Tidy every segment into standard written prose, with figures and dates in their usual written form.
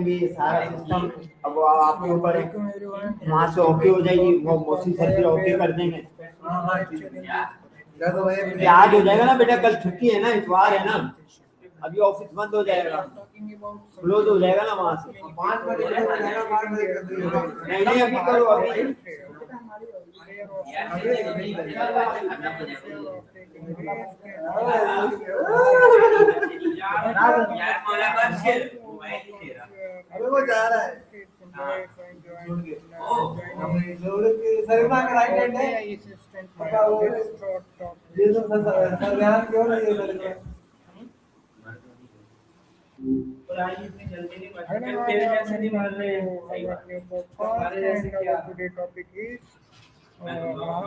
भी सारा सिस्टम अब आपके ऊपर है, वहाँ से ओके हो जाएगी, वो मौसी सर फिर ओके कर देंगे। आज हो जाएगा ना बेटा, कल छुट्टी है ना, इतवार है ना, अभी ऑफिस बंद हो जाएगा, क्लोज हो जाएगा ना वहाँ से। 5 बजे नहीं अभी करो अभी। अबे वो जा रहा है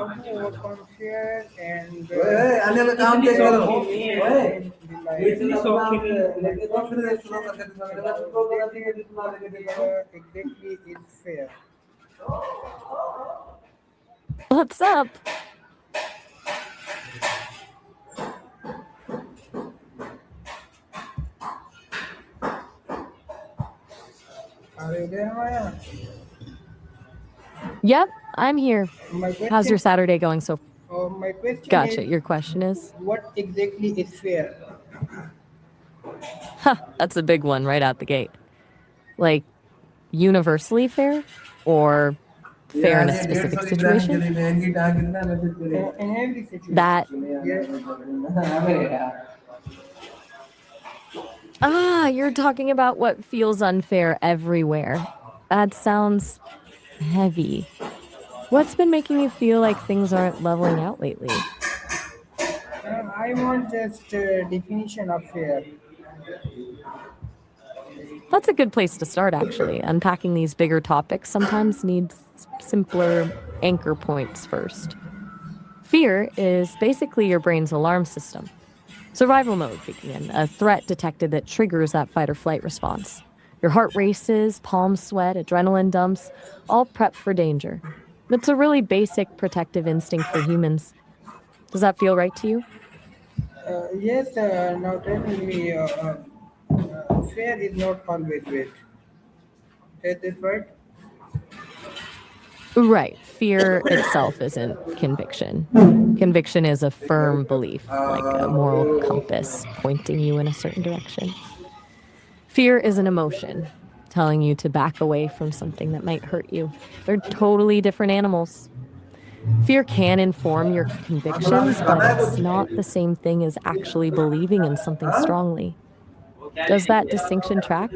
how to overcome fear and exactly is fear. What's up? Are you there, Maya? Yep, I'm here. How's your Saturday going so far? My question Gotcha. is, Your question is? what exactly is fear? That's a big one right out the gate. Like, universally fair or fair in a specific situation? In every situation. That. You're talking about what feels unfair everywhere. That sounds heavy. What's been making you feel like things aren't leveling out lately? I want just a definition of fear. That's a good place to start, actually. Unpacking these bigger topics sometimes needs simpler anchor points first. Fear is basically your brain's alarm system. Survival mode kicking in, a threat detected that triggers that fight or flight response. Your heart races, palms sweat, adrenaline dumps, all prep for danger. It's a really basic protective instinct for humans. Does that feel right to you? Yes, now tell me, fear is not always great. Is it right? Right. Fear itself isn't conviction. Conviction is a firm belief, like a moral compass pointing you in a certain direction. Fear is an emotion, telling you to back away from something that might hurt you. They're totally different animals. Fear can inform your convictions, but it's not the same thing as actually believing in something strongly. Does that distinction track?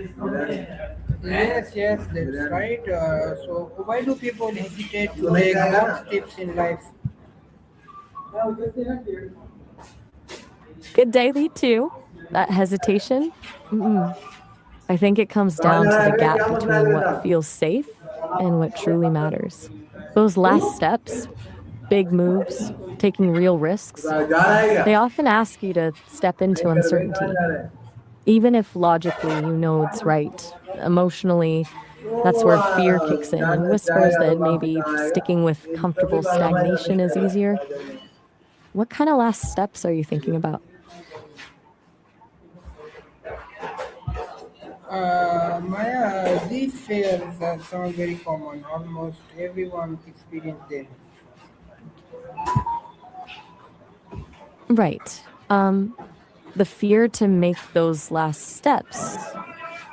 Yes, that's right. So why do people hesitate to take bold steps in life? Good daily, too. That hesitation? I think it comes down to the gap between what feels safe and what truly matters. Those last steps, big moves, taking real risks, they often ask you to step into uncertainty. Even if logically you know it's right, emotionally, that's where fear kicks in and whispers that maybe sticking with comfortable stagnation is easier. What kind of last steps are you thinking about? Maya, these fears sound very common. Almost everyone experiences them. Right. The fear to make those last steps,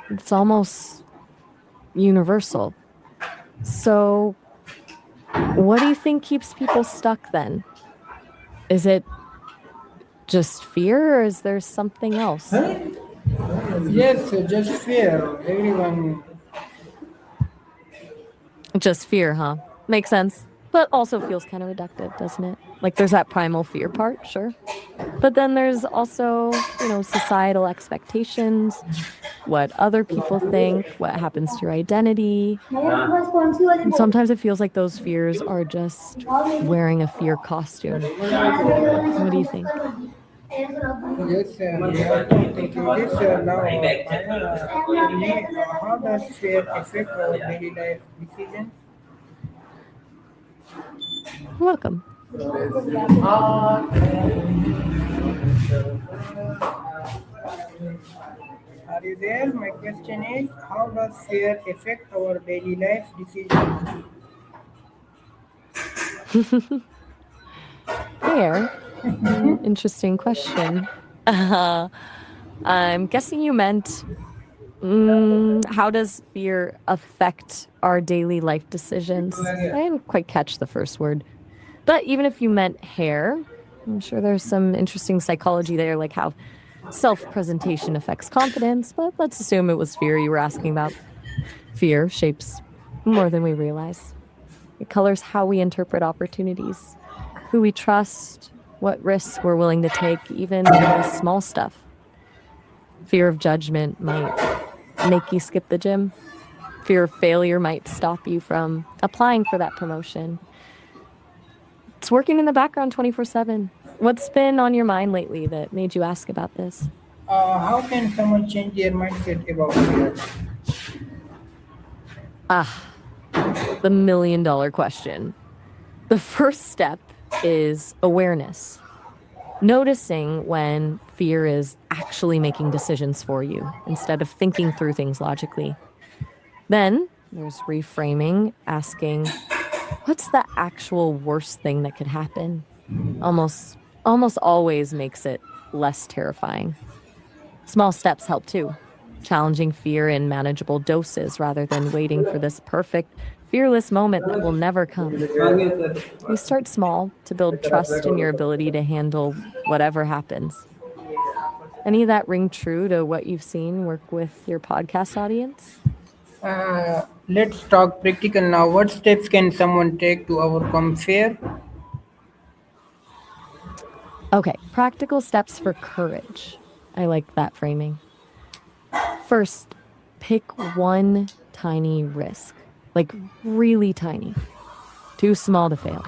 it's almost universal. So, what do you think keeps people stuck then? Is it just fear, or is there something else? Yes, just fear. Everyone. Just fear, huh? Makes sense. But also feels kind of reductive, doesn't it? Like there's that primal fear part, sure. But then there's also, societal expectations, what other people think, what happens to your identity. And sometimes it feels like those fears are just wearing a fear costume. What do you think? Yes, we have to think in this now. How does fear affect our daily life decisions? Welcome. Are you there? My question is, how does fear affect our daily life decisions? Fair. Interesting question. Uh, I'm guessing you meant how does fear affect our daily life decisions? I didn't quite catch the first word. But even if you meant hair, I'm sure there's some interesting psychology there, like how self presentation affects confidence. But let's assume it was fear you were asking about. Fear shapes more than we realize. It colors how we interpret opportunities, who we trust, what risks we're willing to take, even the small stuff. Fear of judgment might make you skip the gym. Fear of failure might stop you from applying for that promotion. It's working in the background 24/7. What's been on your mind lately that made you ask about this? How can someone change their mindset about fear? Ah, the $1 million question. The first step is awareness. Noticing when fear is actually making decisions for you instead of thinking through things logically. Then there's reframing, asking, what's the actual worst thing that could happen? Almost always makes it less terrifying. Small steps help too. Challenging fear in manageable doses rather than waiting for this perfect, fearless moment that will never come. You start small to build trust in your ability to handle whatever happens. Any of that ring true to what you've seen work with your podcast audience? Let's talk practical now. What steps can someone take to overcome fear? Okay, practical steps for courage. I like that framing. First, pick one tiny risk, like really tiny, too small to fail.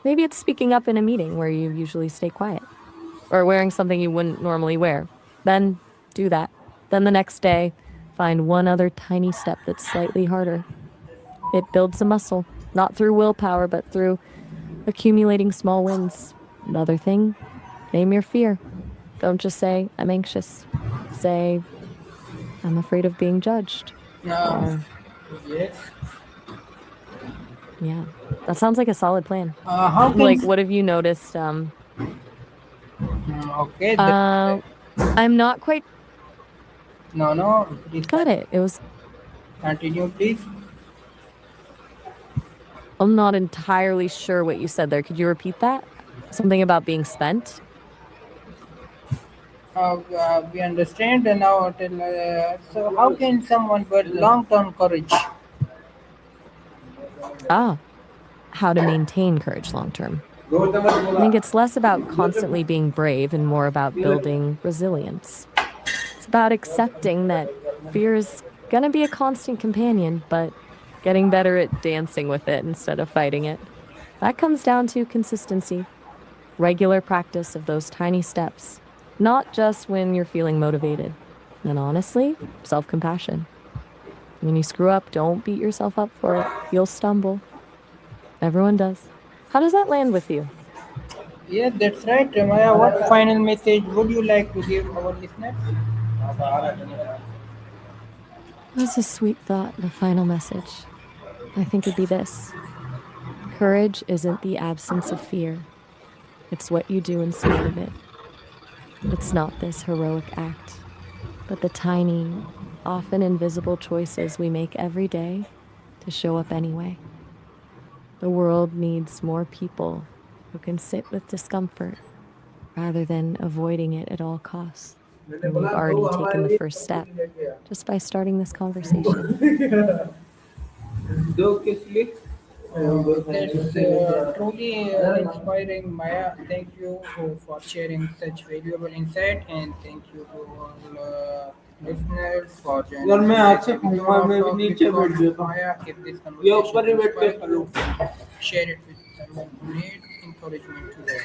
Maybe it's speaking up in a meeting where you usually stay quiet, or wearing something you wouldn't normally wear. Then do that. Then the next day, find one other tiny step that's slightly harder. It builds a muscle, not through willpower, but through accumulating small wins. Another thing, name your fear. Don't just say, I'm anxious. Say, I'm afraid of being judged. Uh, Or, yes. yeah, that sounds like a solid plan. How can? Like, what have you noticed? Okay. Uh, I'm not quite No, no. Please got it. It was, continue, please. I'm not entirely sure what you said there. Could you repeat that? Something about being spent? We understand now. So, how can someone build long-term courage? Ah, how to maintain courage long term. I think it's less about constantly being brave and more about building resilience. It's about accepting that fear is going to be a constant companion, but getting better at dancing with it instead of fighting it. That comes down to consistency, regular practice of those tiny steps, not just when you're feeling motivated. And honestly, self compassion. When you screw up, don't beat yourself up for it. You'll stumble. Everyone does. How does that land with you? Yes, that's right, Maya. What final message would you like to give our listeners? That's a sweet thought, the final message. I think it'd be this: courage isn't the absence of fear, it's what you do in spite of it. It's not this heroic act, but the tiny, often invisible choices we make every day to show up anyway. The world needs more people who can sit with discomfort rather than avoiding it at all costs. And you've already taken the first step just by starting this conversation. That's truly inspiring, Maya. Thank you for sharing such valuable insight, and thank you to all listeners for joining us in this episode of Talk with Maya. If this conversation inspired you, share it with someone who needs encouragement today.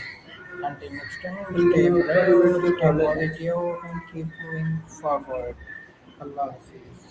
Until next time, stay brave, stay positive, and keep moving forward. Allah Hafiz.